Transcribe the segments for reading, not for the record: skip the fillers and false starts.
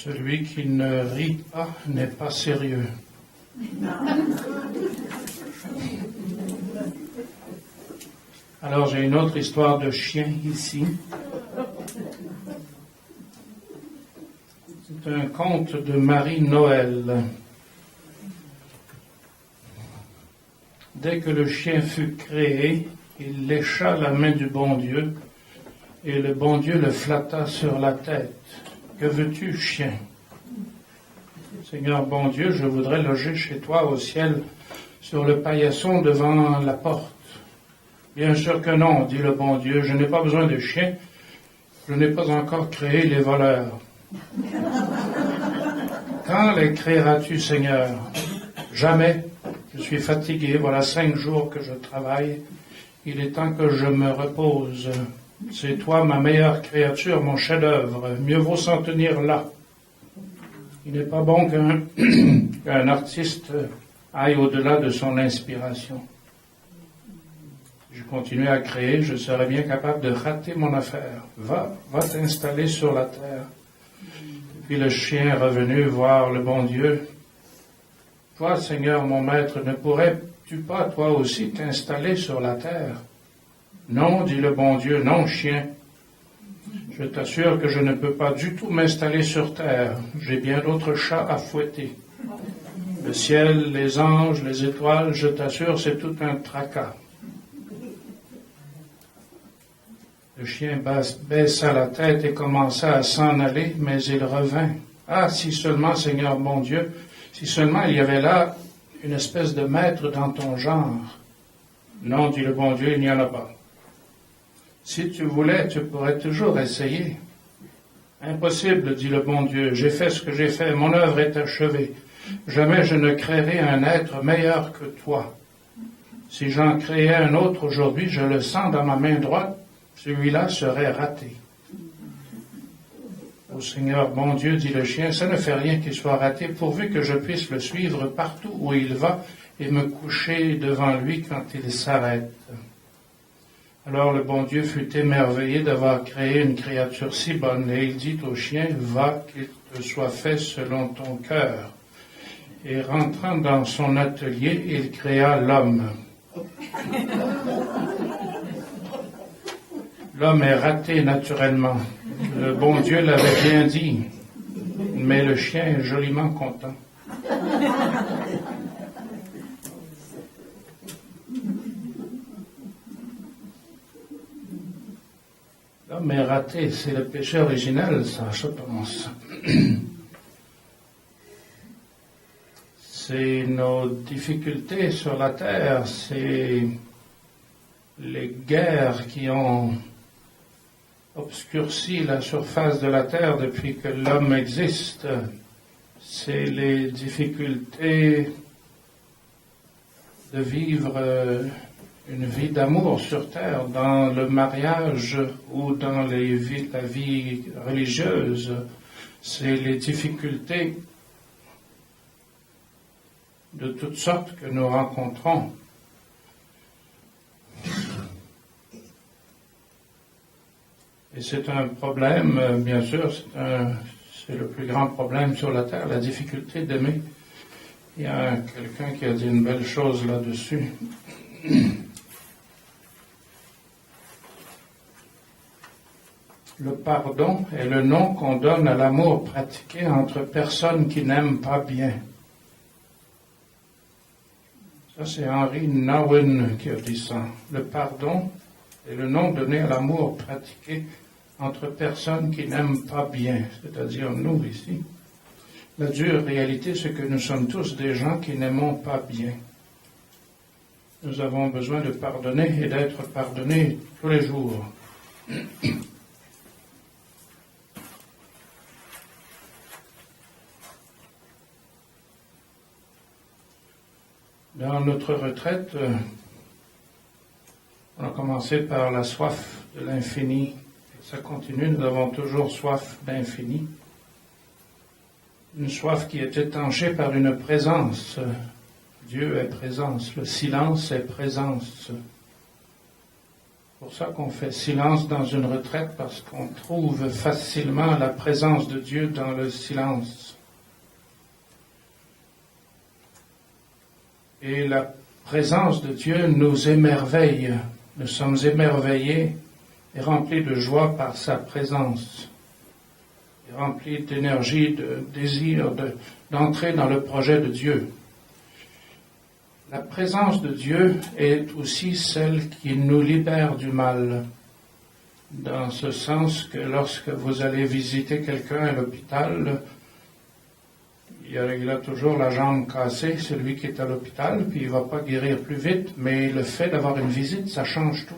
Celui qui ne rit pas n'est pas sérieux. Alors j'ai une autre histoire de chien ici. C'est un conte de Marie-Noël. Dès que le chien fut créé, il lécha la main du bon Dieu, et le bon Dieu le flatta sur la tête. « Que veux-tu, chien? » « Seigneur bon Dieu, je voudrais loger chez toi au ciel, sur le paillasson devant la porte. » « Bien sûr que non, dit le bon Dieu, je n'ai pas besoin de chien, je n'ai pas encore créé les voleurs. »« Quand les créeras-tu, Seigneur? »« Jamais. Je suis fatigué, voilà 5 jours que je travaille. Il est temps que je me repose. C'est toi, ma meilleure créature, mon chef-d'œuvre. Mieux vaut s'en tenir là. Il n'est pas bon qu'un artiste aille au-delà de son inspiration. Je continue à créer, je serai bien capable de rater mon affaire. Va t'installer sur la terre. » Puis le chien est revenu voir le bon Dieu. « Toi, Seigneur, mon maître, ne pourrais-tu pas, toi aussi, t'installer sur la terre? »« Non, dit le bon Dieu, non, chien. Je t'assure que je ne peux pas du tout m'installer sur terre. J'ai bien d'autres chats à fouetter. Le ciel, les anges, les étoiles, je t'assure, c'est tout un tracas. » Le chien baissa la tête et commença à s'en aller, mais il revint. « Ah, si seulement, Seigneur mon Dieu, si seulement il y avait là une espèce de maître dans ton genre. »« Non, dit le bon Dieu, il n'y en a pas. »« Si tu voulais, tu pourrais toujours essayer. »« Impossible, dit le bon Dieu, j'ai fait ce que j'ai fait, mon œuvre est achevée. Jamais je ne créerai un être meilleur que toi. Si j'en créais un autre aujourd'hui, je le sens dans ma main droite, celui-là serait raté. » « Ô Seigneur, bon Dieu, dit le chien, ça ne fait rien qu'il soit raté, pourvu que je puisse le suivre partout où il va et me coucher devant lui quand il s'arrête. » Alors le bon Dieu fut émerveillé d'avoir créé une créature si bonne, et il dit au chien, « Va, qu'il te soit fait selon ton cœur. » Et rentrant dans son atelier, il créa l'homme. L'homme est raté naturellement. Le bon Dieu l'avait bien dit, mais le chien est joliment content. L'homme est raté, c'est le péché originel, ça, je pense. C'est nos difficultés sur la terre, c'est les guerres qui ont obscurci la surface de la terre depuis que l'homme existe. C'est les difficultés de vivre une vie d'amour sur terre, dans le mariage ou dans la vie religieuse. C'est les difficultés de toutes sortes que nous rencontrons. Et c'est un problème, bien sûr, c'est le plus grand problème sur la terre, la difficulté d'aimer. Il y a quelqu'un qui a dit une belle chose là-dessus. Le pardon est le nom qu'on donne à l'amour pratiqué entre personnes qui n'aiment pas bien. Ça, c'est Henry Nouwen qui a dit ça. Le pardon est le nom donné à l'amour pratiqué entre personnes qui n'aiment pas bien, c'est-à-dire nous ici. La dure réalité, c'est que nous sommes tous des gens qui n'aimons pas bien. Nous avons besoin de pardonner et d'être pardonnés tous les jours. Dans notre retraite, on a commencé par la soif de l'infini. Ça continue, nous avons toujours soif d'infini. Une soif qui est étanchée par une présence. Dieu est présence, le silence est présence. pour ça qu'on fait silence dans une retraite, parce qu'on trouve facilement la présence de Dieu dans le silence. Et la présence de Dieu nous émerveille. Nous sommes émerveillés et remplis de joie par sa présence. Et remplis d'énergie, de désir d'entrer dans le projet de Dieu. La présence de Dieu est aussi celle qui nous libère du mal, dans ce sens que lorsque vous allez visiter quelqu'un à l'hôpital, il a toujours la jambe cassée, celui qui est à l'hôpital, puis il ne va pas guérir plus vite, mais le fait d'avoir une visite, ça change tout.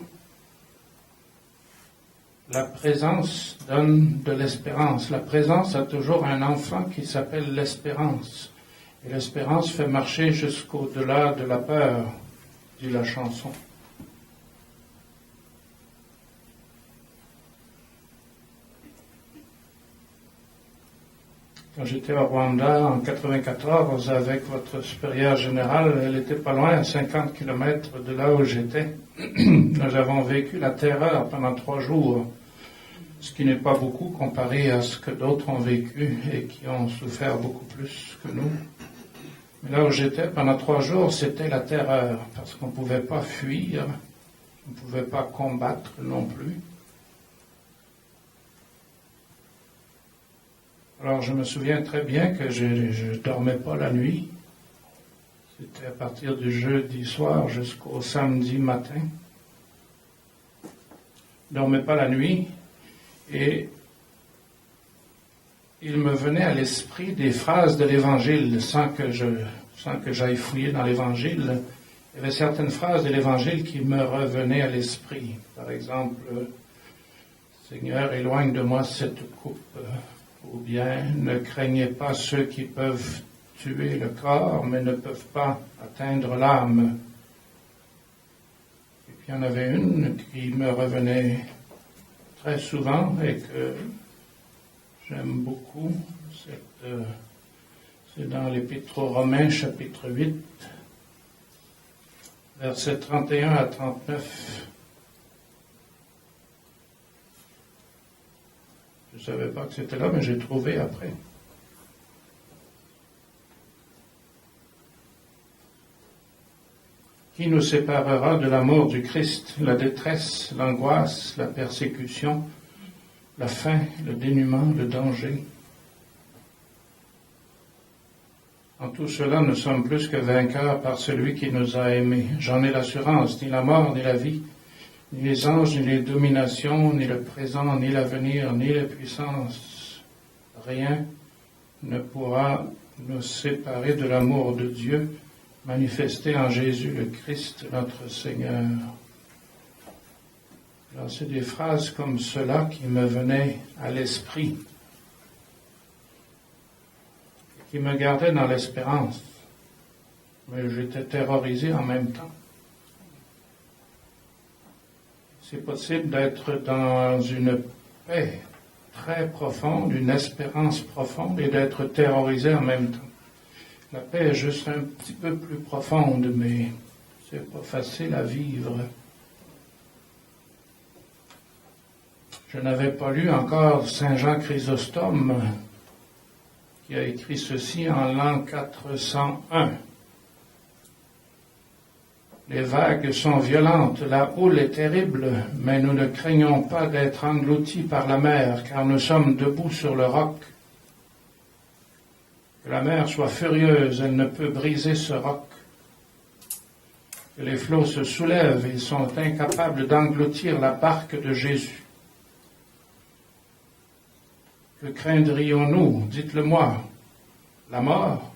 La présence donne de l'espérance. La présence a toujours un enfant qui s'appelle l'espérance. Et l'espérance fait marcher jusqu'au-delà de la peur, dit la chanson. Quand j'étais au Rwanda en 1994 avec votre supérieure générale, elle était pas loin, à 50 km de là où j'étais. Nous avons vécu la terreur pendant 3 jours, ce qui n'est pas beaucoup comparé à ce que d'autres ont vécu et qui ont souffert beaucoup plus que nous. Mais là où j'étais, pendant 3 jours, c'était la terreur, parce qu'on ne pouvait pas fuir, on ne pouvait pas combattre non plus. Alors je me souviens très bien que je ne dormais pas la nuit. C'était à partir du jeudi soir jusqu'au samedi matin. Je ne dormais pas la nuit et il me venait à l'esprit des phrases de l'Évangile, sans que j'aille fouiller dans l'Évangile. Il y avait certaines phrases de l'Évangile qui me revenaient à l'esprit. Par exemple, « Seigneur, éloigne de moi cette coupe », ou bien « Ne craignez pas ceux qui peuvent tuer le corps, mais ne peuvent pas atteindre l'âme ». Et puis il y en avait une qui me revenait très souvent et que j'aime beaucoup, c'est dans l'Épître aux Romains, chapitre 8, versets 31 à 39. Je ne savais pas que c'était là, mais j'ai trouvé après. Qui nous séparera de l'amour du Christ? La détresse, l'angoisse, la persécution, la faim, le dénuement, le danger. En tout cela, nous sommes plus que vainqueurs par celui qui nous a aimés. J'en ai l'assurance, ni la mort, ni la vie, ni les anges, ni les dominations, ni le présent, ni l'avenir, ni les puissances. Rien ne pourra nous séparer de l'amour de Dieu manifesté en Jésus le Christ, notre Seigneur. Alors, c'est des phrases comme cela qui me venaient à l'esprit, qui me gardaient dans l'espérance, mais j'étais terrorisé en même temps. C'est possible d'être dans une paix très profonde, une espérance profonde, et d'être terrorisé en même temps. La paix est juste un petit peu plus profonde, mais c'est pas facile à vivre. Je n'avais pas lu encore Saint Jean Chrysostome, qui a écrit ceci en l'an 401. Les vagues sont violentes, la houle est terrible, mais nous ne craignons pas d'être engloutis par la mer, car nous sommes debout sur le roc. Que la mer soit furieuse, elle ne peut briser ce roc. Que les flots se soulèvent, ils sont incapables d'engloutir la barque de Jésus. Que craindrions-nous? Dites-le-moi. La mort?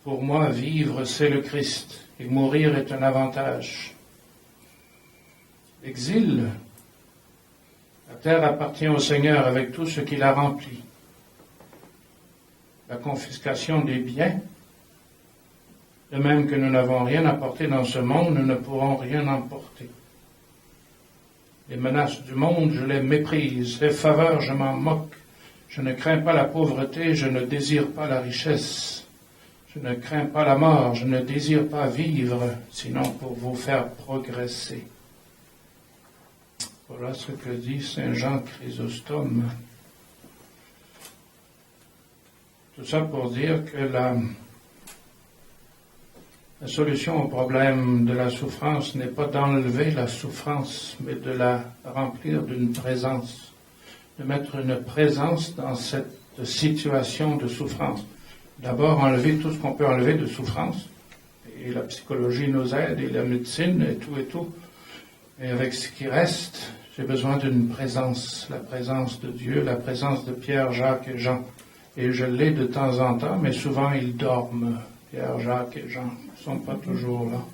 Pour moi, vivre, c'est le Christ, et mourir est un avantage. L'exil? La terre appartient au Seigneur avec tout ce qu'il a rempli. La confiscation des biens, de même que nous n'avons rien apporté dans ce monde, nous ne pourrons rien emporter. Les menaces du monde, je les méprise, les faveurs, je m'en moque. Je ne crains pas la pauvreté, je ne désire pas la richesse. Je ne crains pas la mort, je ne désire pas vivre, sinon pour vous faire progresser. Voilà ce que dit Saint Jean Chrysostome. Tout ça pour dire que la solution au problème de la souffrance n'est pas d'enlever la souffrance, mais de la remplir d'une présence, de mettre une présence dans cette situation de souffrance. D'abord, enlever tout ce qu'on peut enlever de souffrance, et la psychologie nous aide, et la médecine, et tout. Et avec ce qui reste, j'ai besoin d'une présence, la présence de Dieu, la présence de Pierre, Jacques et Jean. Et je l'ai de temps en temps, mais souvent ils dorment, Pierre, Jacques et Jean. Ils ne sont pas toujours là.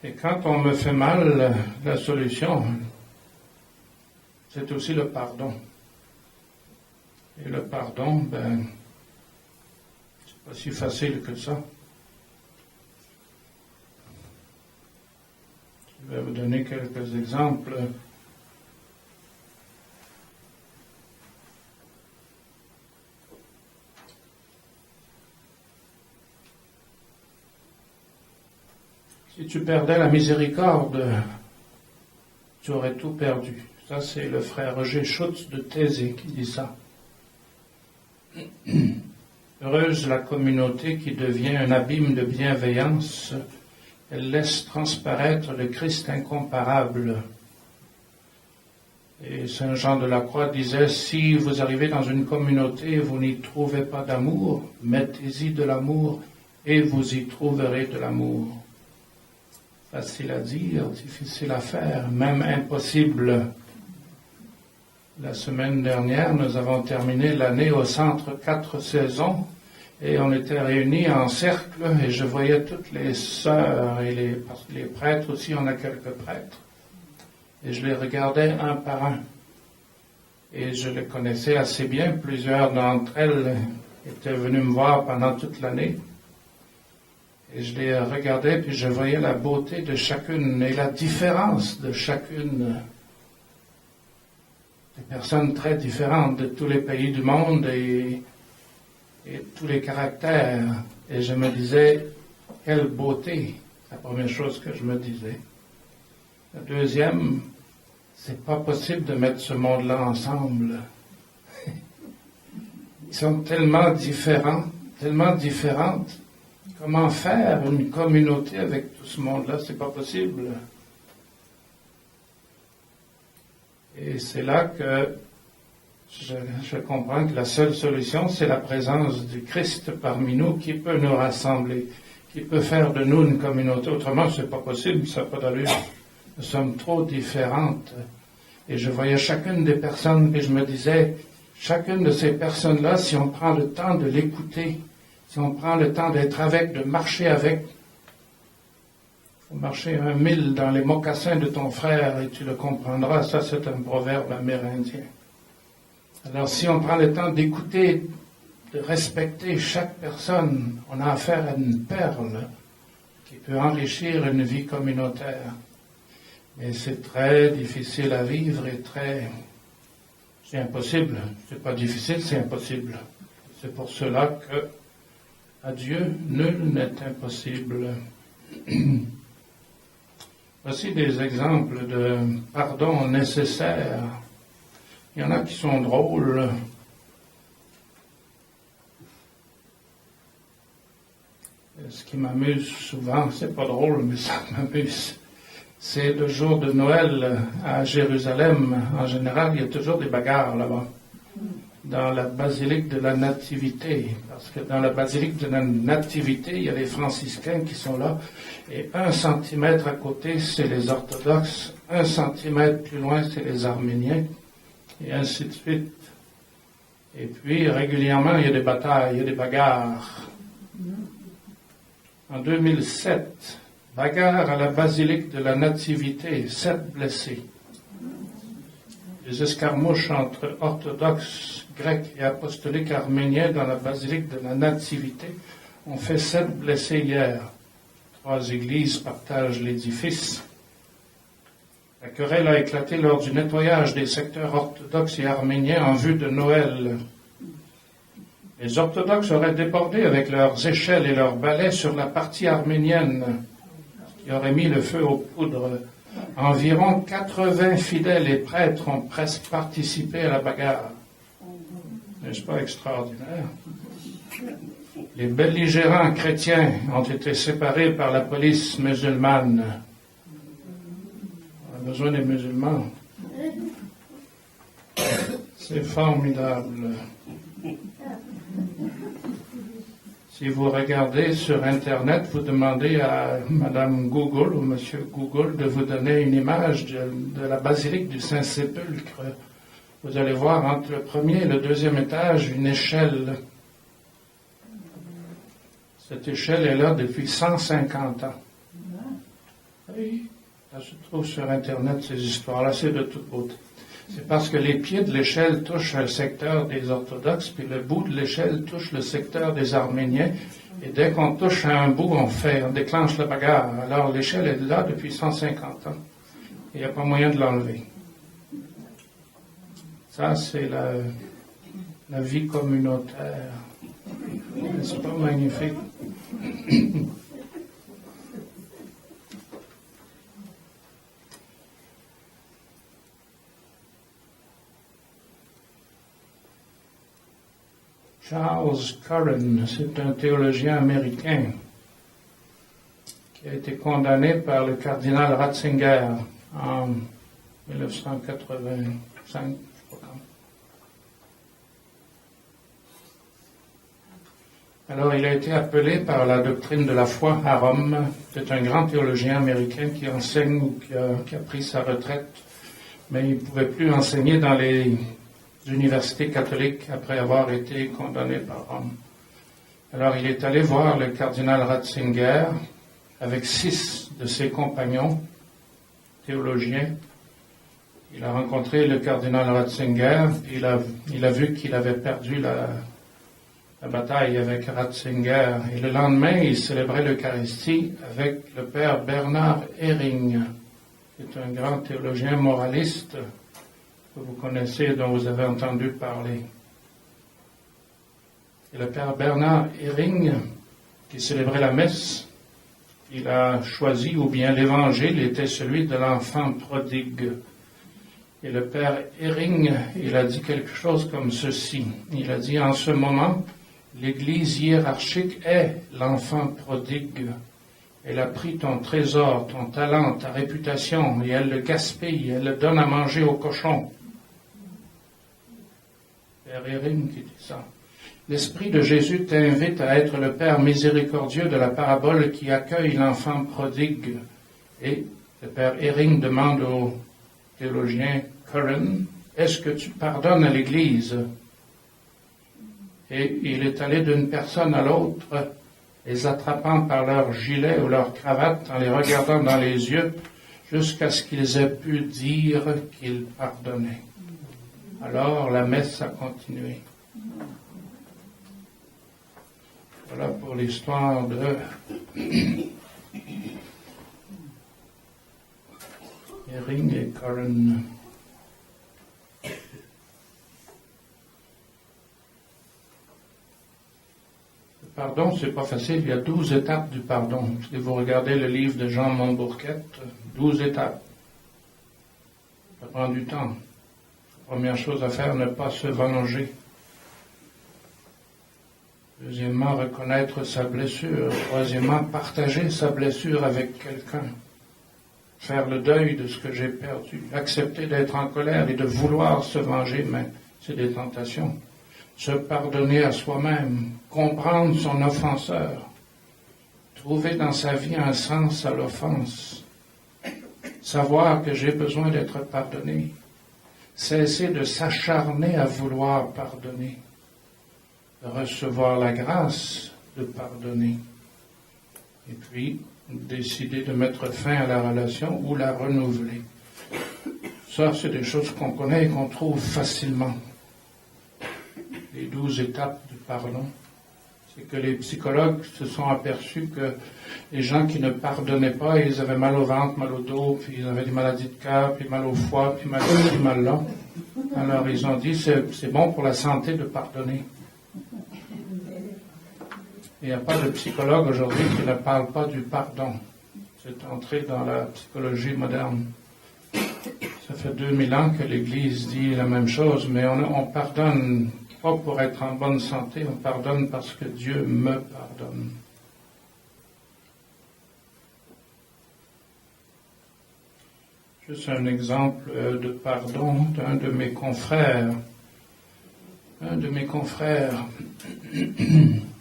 Et quand on me fait mal, la solution, c'est aussi le pardon. Et le pardon, c'est pas si facile que ça. Je vais vous donner quelques exemples. Si tu perdais la miséricorde, tu aurais tout perdu. Ça, c'est le frère Roger Schutz de Thésée qui dit ça. Heureuse la communauté qui devient un abîme de bienveillance. Elle laisse transparaître le Christ incomparable. Et Saint Jean de la Croix disait, si vous arrivez dans une communauté et vous n'y trouvez pas d'amour, mettez-y de l'amour et vous y trouverez de l'amour. Facile à dire, difficile à faire, même impossible. La semaine dernière, nous avons terminé l'année au centre 4 saisons et on était réunis en cercle et je voyais toutes les sœurs et parce que les prêtres aussi, on a quelques prêtres. Et je les regardais un par un. Et je les connaissais assez bien. Plusieurs d'entre elles étaient venues me voir pendant toute l'année. Et je les regardais, puis je voyais la beauté de chacune et la différence de chacune. Des personnes très différentes de tous les pays du monde et tous les caractères. Et je me disais, quelle beauté, la première chose que je me disais. La deuxième, c'est pas possible de mettre ce monde-là ensemble. Ils sont tellement différents, tellement différentes. Comment faire une communauté avec tout ce monde-là? C'est pas possible. Et c'est là que je comprends que la seule solution, c'est la présence du Christ parmi nous qui peut nous rassembler, qui peut faire de nous une communauté. Autrement, c'est pas possible, ça n'a pas d'allure. Nous sommes trop différentes. Et je voyais chacune des personnes et je me disais, chacune de ces personnes-là, si on prend le temps de l'écouter, si on prend le temps d'être avec, de marcher avec, il faut marcher 1 mille dans les mocassins de ton frère et tu le comprendras. Ça, c'est un proverbe amérindien. Alors, si on prend le temps d'écouter, de respecter chaque personne, on a affaire à une perle qui peut enrichir une vie communautaire. Mais c'est très difficile à vivre et c'est impossible. C'est pas difficile, c'est impossible. C'est pour cela que à Dieu, nul n'est impossible. Voici des exemples de pardon nécessaire. Il y en a qui sont drôles. Ce qui m'amuse souvent, c'est pas drôle, mais ça m'amuse. C'est le jour de Noël à Jérusalem. En général, il y a toujours des bagarres là-bas. Dans la basilique de la Nativité. Parce que dans la basilique de la Nativité, il y a les franciscains qui sont là. Et 1 centimètre à côté, c'est les orthodoxes. 1 centimètre plus loin, c'est les arméniens. Et ainsi de suite. Et puis, régulièrement, il y a des batailles, il y a des bagarres. En 2007, bagarre à la basilique de la Nativité, 7 blessés. Des escarmouches entre orthodoxes, grecs et apostoliques arméniens dans la basilique de la Nativité ont fait 7 blessés hier. 3 églises partagent l'édifice. La querelle a éclaté lors du nettoyage des secteurs orthodoxes et arméniens en vue de Noël. Les orthodoxes auraient débordé avec leurs échelles et leurs balais sur la partie arménienne, qui aurait mis le feu aux poudres. Environ 80 fidèles et prêtres ont presque participé à la bagarre. N'est-ce pas extraordinaire? Les belligérants chrétiens ont été séparés par la police musulmane. On a besoin des musulmans. C'est formidable. Si vous regardez sur Internet, vous demandez à Madame Google ou Monsieur Google de vous donner une image de la basilique du Saint-Sépulcre. Vous allez voir entre le premier et le deuxième étage une échelle. Cette échelle est là depuis 150 ans. Oui, ça se trouve sur Internet, ces histoires-là, c'est de toute beauté. C'est parce que les pieds de l'échelle touchent le secteur des orthodoxes, puis le bout de l'échelle touche le secteur des arméniens, et dès qu'on touche à un bout, on déclenche la bagarre. Alors l'échelle est là depuis 150 ans. Il n'y a pas moyen de l'enlever. Ça, c'est la vie communautaire. N'est-ce pas magnifique? Charles Curran, c'est un théologien américain qui a été condamné par le cardinal Ratzinger en 1985, je crois. Alors, il a été appelé par la doctrine de la foi à Rome. C'est un grand théologien américain qui enseigne ou qui a pris sa retraite, mais il ne pouvait plus enseigner dans les universités catholiques après avoir été condamné par Rome. Alors, il est allé voir le cardinal Ratzinger avec 6 de ses compagnons théologiens. Il a rencontré le cardinal Ratzinger, puis il a vu qu'il avait perdu la bataille avec Ratzinger. Et le lendemain, il célébrait l'Eucharistie avec le père Bernard Ehring, qui est un grand théologien moraliste que vous connaissez, dont vous avez entendu parler. Et le père Bernard Ehring, qui célébrait la messe, il a choisi, ou bien l'évangile était celui de l'enfant prodigue. Et le père Ehring, il a dit quelque chose comme ceci. Il a dit, en ce moment, l'Église hiérarchique est l'enfant prodigue. Elle a pris ton trésor, ton talent, ta réputation, et elle le gaspille, elle le donne à manger aux cochons. Père Ehring qui dit ça. L'Esprit de Jésus t'invite à être le Père miséricordieux de la parabole qui accueille l'enfant prodigue. Et le Père Ehring demande au théologien Curran, est-ce que tu pardonnes à l'Église? Et il est allé d'une personne à l'autre, les attrapant par leur gilet ou leur cravate, en les regardant dans les yeux, jusqu'à ce qu'ils aient pu dire qu'ils pardonnaient. Alors la messe a continué. Voilà pour l'histoire de Ehring et Curran. Le pardon, c'est pas facile. Il y a 12 étapes du pardon. Si vous regardez le livre de Jean Montbourquette, 12 étapes. Ça prend du temps. Première chose à faire, ne pas se venger. Deuxièmement, reconnaître sa blessure. Troisièmement, partager sa blessure avec quelqu'un. Faire le deuil de ce que j'ai perdu. Accepter d'être en colère et de vouloir se venger, mais c'est des tentations. Se pardonner à soi-même. Comprendre son offenseur. Trouver dans sa vie un sens à l'offense. Savoir que j'ai besoin d'être pardonné. Cesser de s'acharner à vouloir pardonner. Recevoir la grâce de pardonner. Et puis, décider de mettre fin à la relation ou la renouveler. Ça, c'est des choses qu'on connaît et qu'on trouve facilement. Les 12 étapes du pardon. C'est que les psychologues se sont aperçus que les gens qui ne pardonnaient pas, ils avaient mal au ventre, mal au dos, puis ils avaient des maladies de cœur, puis mal au foie, puis mal ici, mal là. Alors ils ont dit, c'est bon pour la santé de pardonner. Il n'y a pas de psychologue aujourd'hui qui ne parle pas du pardon. C'est entré dans la psychologie moderne. Ça fait 2000 ans que l'Église dit la même chose, mais on pardonne pas pour être en bonne santé, on pardonne parce que Dieu me pardonne. Juste un exemple de pardon d'un de mes confrères. Un de mes confrères,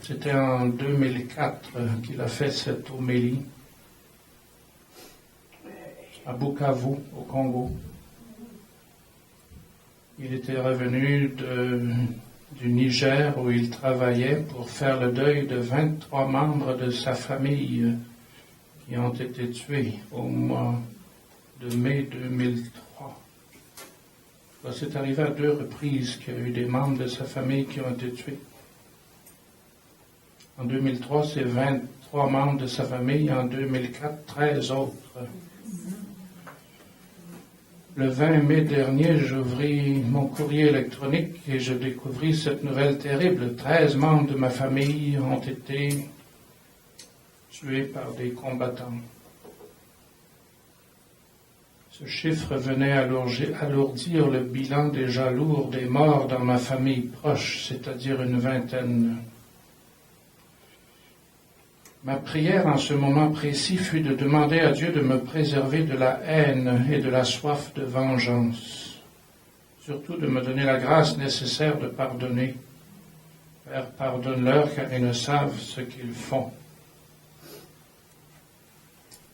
c'était en 2004 qu'il a fait cette homélie à Bukavu, au Congo. Il était revenu du Niger où il travaillait pour faire le deuil de 23 membres de sa famille qui ont été tués au mois de mai 2003. C'est arrivé à 2 reprises qu'il y a eu des membres de sa famille qui ont été tués. En 2003, c'est 23 membres de sa famille. En 2004, 13 autres. Le 20 mai dernier, j'ouvris mon courrier électronique et je découvris cette nouvelle terrible. 13 membres de ma famille ont été tués par des combattants. Ce chiffre venait alourdir le bilan déjà lourd des morts dans ma famille proche, c'est-à-dire une 20aine. Ma prière en ce moment précis fut de demander à Dieu de me préserver de la haine et de la soif de vengeance, surtout de me donner la grâce nécessaire de pardonner. Père, pardonne-leur car ils ne savent ce qu'ils font.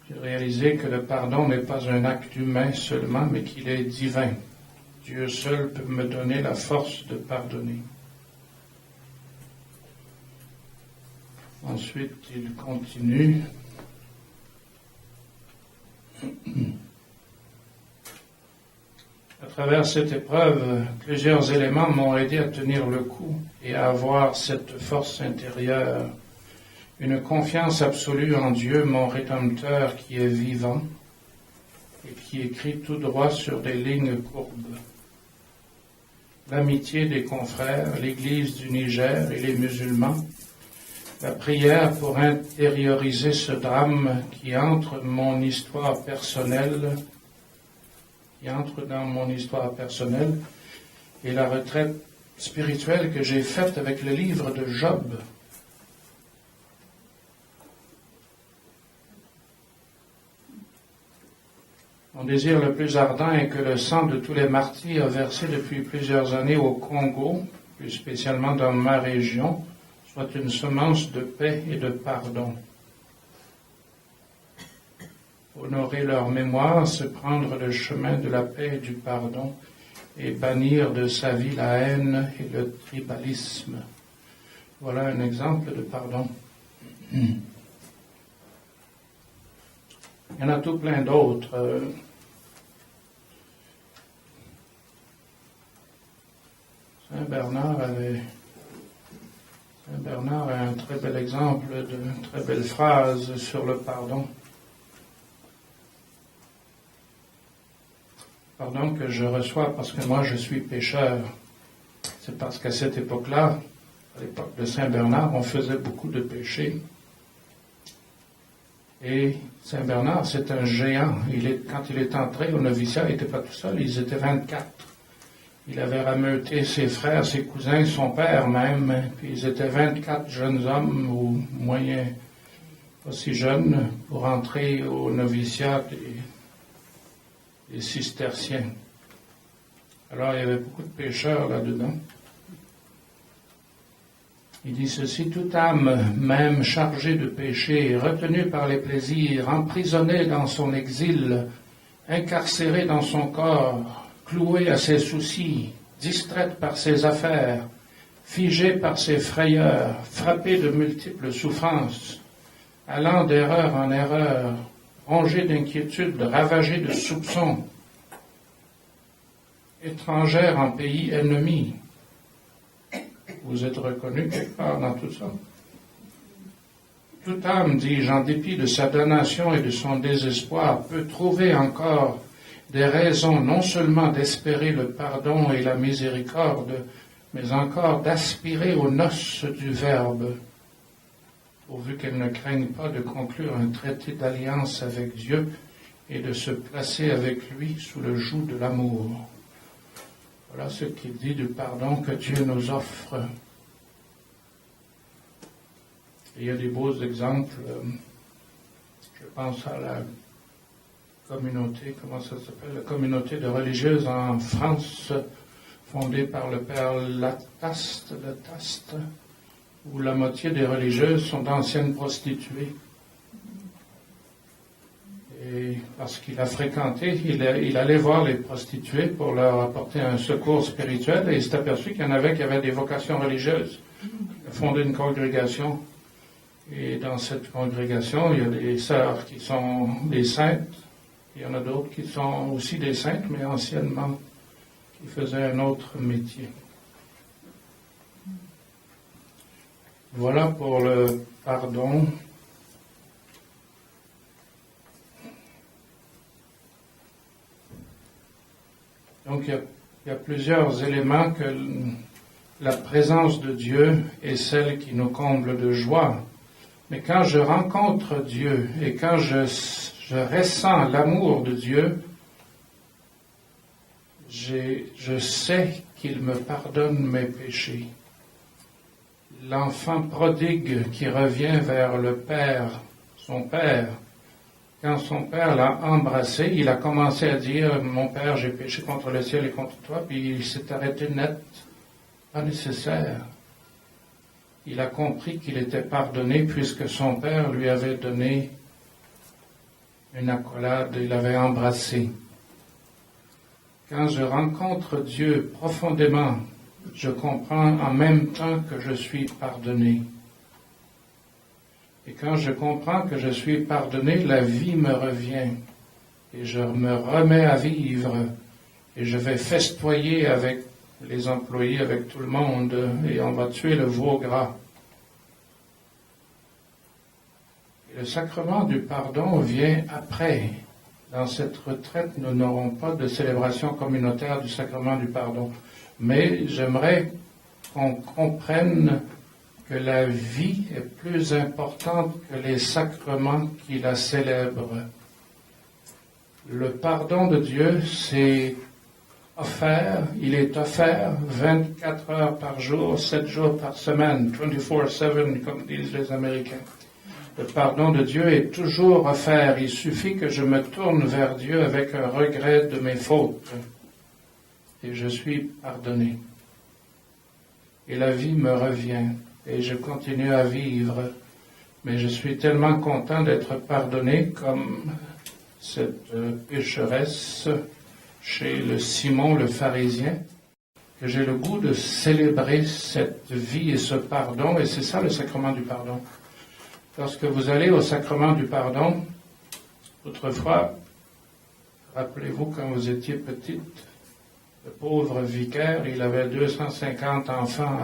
J'ai réalisé que le pardon n'est pas un acte humain seulement, mais qu'il est divin. Dieu seul peut me donner la force de pardonner. Ensuite, il continue. À travers cette épreuve, plusieurs éléments m'ont aidé à tenir le coup et à avoir cette force intérieure. Une confiance absolue en Dieu, mon Rédempteur, qui est vivant et qui écrit tout droit sur des lignes courbes. L'amitié des confrères, l'Église du Niger et les musulmans, la prière pour intérioriser ce drame qui entre dans mon histoire personnelle, et la retraite spirituelle que j'ai faite avec le livre de Job. Mon désir le plus ardent est que le sang de tous les martyrs versé depuis plusieurs années au Congo, plus spécialement dans ma région, soit une semence de paix et de pardon. Honorer leur mémoire, c'est prendre le chemin de la paix et du pardon et bannir de sa vie la haine et le tribalisme. Voilà un exemple de pardon. Il y en a tout plein d'autres. Saint Bernard a un très bel exemple de très belle phrase sur le pardon. Pardon que je reçois parce que moi je suis pécheur. C'est parce qu'à cette époque-là, à l'époque de Saint Bernard, on faisait beaucoup de péchés. Et Saint Bernard, c'est un géant. Quand il est entré au noviciat, il n'était pas tout seul, ils étaient 24. Il avait rameuté ses frères, ses cousins, son père même, puis ils étaient 24 jeunes hommes, ou moyens, pas si jeunes, pour entrer au noviciat des cisterciens. Alors il y avait beaucoup de pécheurs là-dedans. Il dit ceci, toute âme, même chargée de péché, retenue par les plaisirs, emprisonnée dans son exil, incarcérée dans son corps, clouée à ses soucis, distraite par ses affaires, figée par ses frayeurs, frappée de multiples souffrances, allant d'erreur en erreur, rongée d'inquiétude, ravagée de soupçons, étrangère en pays ennemi. Vous êtes reconnu quelque part dans tout ça. Toute âme, dis-je, en dépit de sa damnation et de son désespoir, peut trouver encore des raisons non seulement d'espérer le pardon et la miséricorde, mais encore d'aspirer aux noces du Verbe. pourvu qu'elles ne craignent pas de conclure un traité d'alliance avec Dieu et de se placer avec lui sous le joug de l'amour. Voilà ce qu'il dit du pardon que Dieu nous offre. Et il y a des beaux exemples. Je pense à la communauté, comment ça s'appelle, la communauté de religieuses en France, fondée par le père Lataste, où la moitié des religieuses sont d'anciennes prostituées. Et parce qu'il a fréquenté, il allait voir les prostituées pour leur apporter un secours spirituel, et il s'est aperçu qu'il y en avait qui avaient des vocations religieuses. Il a fondé une congrégation, et dans cette congrégation, il y a des sœurs qui sont des saintes, il y en a d'autres qui sont aussi des saintes, mais anciennement, qui faisaient un autre métier. Voilà pour le pardon. Donc, il y a plusieurs éléments que la présence de Dieu est celle qui nous comble de joie. Mais quand je rencontre Dieu et quand je ressens l'amour de Dieu, je sais qu'il me pardonne mes péchés. L'enfant prodigue qui revient vers le Père, son Père, quand son père l'a embrassé, il a commencé à dire « Mon père, j'ai péché contre le ciel et contre toi », puis il s'est arrêté net. Pas nécessaire. Il a compris qu'il était pardonné puisque son père lui avait donné une accolade, il l'avait embrassé. Quand je rencontre Dieu profondément, je comprends en même temps que je suis pardonné. Et quand je comprends que je suis pardonné, la vie me revient et je me remets à vivre et je vais festoyer avec les employés, avec tout le monde et on va tuer le veau gras. Et le sacrement du pardon vient après. Dans cette retraite, nous n'aurons pas de célébration communautaire du sacrement du pardon. Mais j'aimerais qu'on comprenne que la vie est plus importante que les sacrements qui la célèbrent. Le pardon de Dieu, c'est offert, il est offert 24 heures par jour, 7 jours par semaine, 24/7, comme disent les Américains. Le pardon de Dieu est toujours offert. Il suffit que je me tourne vers Dieu avec un regret de mes fautes. Et je suis pardonné. Et la vie me revient. Et je continue à vivre. Mais je suis tellement content d'être pardonné comme cette pécheresse chez le Simon le pharisien, que j'ai le goût de célébrer cette vie et ce pardon. Et c'est ça le sacrement du pardon. Lorsque vous allez au sacrement du pardon, autrefois, rappelez-vous quand vous étiez petite, le pauvre vicaire, il avait 250 enfants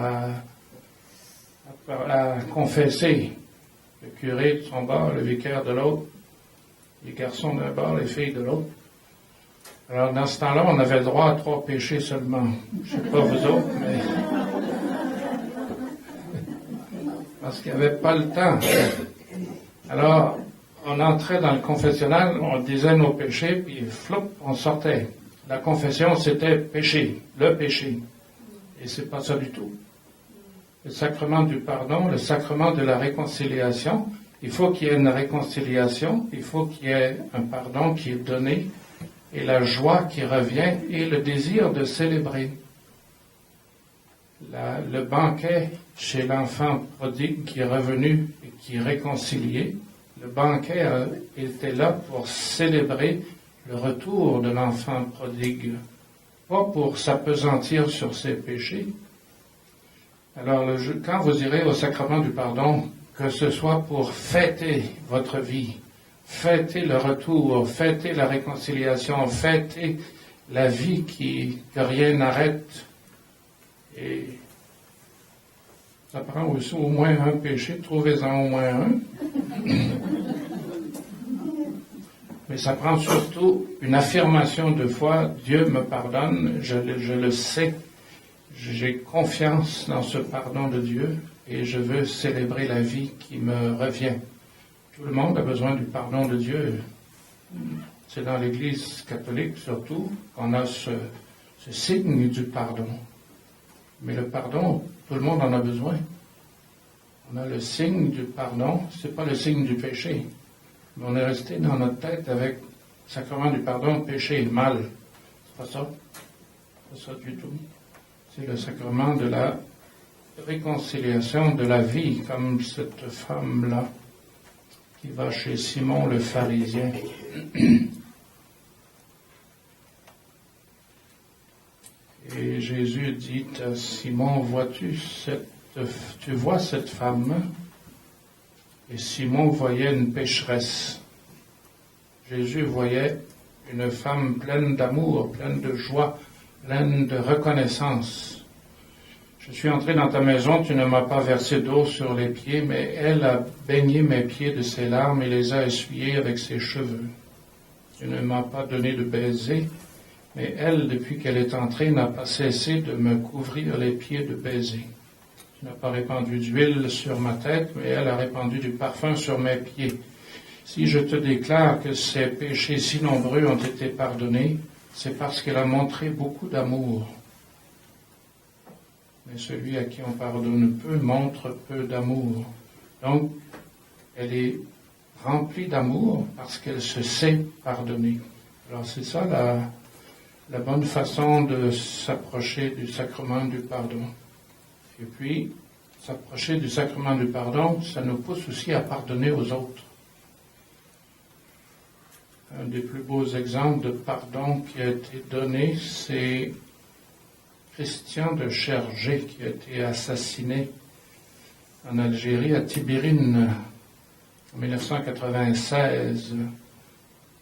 à confesser. Le curé de son bord, le vicaire de l'autre, les garçons d'un bord, les filles de l'autre. Alors, dans ce temps-là, on avait le droit à 3 péchés seulement. Je ne sais pas vous autres, mais... parce qu'il n'y avait pas le temps. Alors, on entrait dans le confessionnal, on disait nos péchés, puis floup, on sortait. La confession, c'était péché, le péché. Et c'est pas ça du tout. Le sacrement du pardon, le sacrement de la réconciliation, il faut qu'il y ait une réconciliation, il faut qu'il y ait un pardon qui est donné, et la joie qui revient, et le désir de célébrer. Le banquet chez l'enfant prodigue qui est revenu et qui est réconcilié, le banquet était là pour célébrer le retour de l'enfant prodigue, pas pour s'appesantir sur ses péchés. Alors, quand vous irez au sacrement du pardon, que ce soit pour fêter votre vie, fêter le retour, fêter la réconciliation, fêter la vie que rien n'arrête. Et ça prend aussi au moins un péché, trouvez-en au moins un. Mais ça prend surtout une affirmation de foi, Dieu me pardonne, je le sais, j'ai confiance dans ce pardon de Dieu, et je veux célébrer la vie qui me revient. Tout le monde a besoin du pardon de Dieu. C'est dans l'Église catholique surtout qu'on a ce signe du pardon. Mais le pardon, tout le monde en a besoin. On a le signe du pardon, c'est pas le signe du péché. Mais on est resté dans notre tête avec le sacrement du pardon, péché, mal. C'est pas ça. C'est pas ça du tout. C'est le sacrement de la réconciliation de la vie, comme cette femme-là qui va chez Simon le pharisien. Et Jésus dit à Simon, tu vois cette femme? Et Simon voyait une pécheresse. Jésus voyait une femme pleine d'amour, pleine de joie, pleine de reconnaissance. Je suis entré dans ta maison, tu ne m'as pas versé d'eau sur les pieds, mais elle a baigné mes pieds de ses larmes et les a essuyés avec ses cheveux. Tu ne m'as pas donné de baiser, mais elle, depuis qu'elle est entrée, n'a pas cessé de me couvrir les pieds de baisers. Tu n'as pas répandu d'huile sur ma tête, mais elle a répandu du parfum sur mes pieds. Si je te déclare que ces péchés si nombreux ont été pardonnés, c'est parce qu'elle a montré beaucoup d'amour. Mais celui à qui on pardonne peu montre peu d'amour. Donc, elle est remplie d'amour parce qu'elle se sait pardonner. Alors c'est ça la bonne façon de s'approcher du sacrement du pardon. Et puis, s'approcher du sacrement du pardon, ça nous pousse aussi à pardonner aux autres. Un des plus beaux exemples de pardon qui a été donné, c'est Christian de Chergé, qui a été assassiné en Algérie, à Tibérine, en 1996.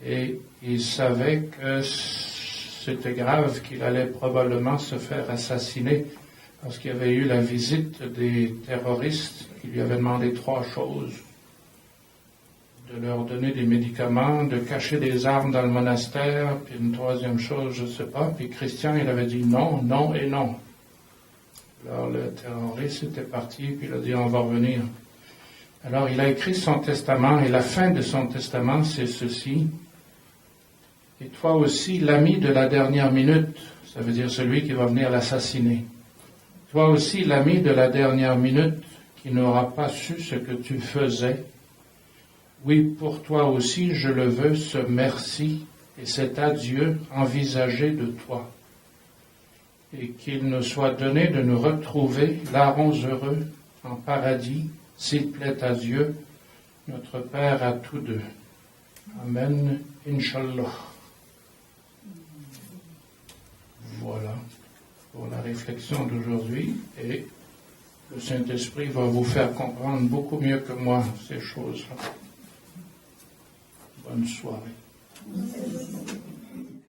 Et il savait que c'était grave, qu'il allait probablement se faire assassiner, parce qu'il y avait eu la visite des terroristes qui lui avaient demandé 3 choses. De leur donner des médicaments, de cacher des armes dans le monastère, puis une 3e chose, je ne sais pas. Puis Christian, il avait dit non, non et non. Alors le terroriste était parti, puis il a dit on va revenir. Alors il a écrit son testament, et la fin de son testament, c'est ceci. Et toi aussi, l'ami de la dernière minute, ça veut dire celui qui va venir l'assassiner. Toi aussi, l'ami de la dernière minute, qui n'aura pas su ce que tu faisais, oui, pour toi aussi, je le veux, ce merci et cet adieu envisagé de toi. Et qu'il nous soit donné de nous retrouver, larrons heureux, en paradis, s'il plaît à Dieu, notre Père à tous deux. Amen, Inch'Allah. Voilà pour la réflexion d'aujourd'hui, et le Saint-Esprit va vous faire comprendre beaucoup mieux que moi ces choses-là. Bonne soirée.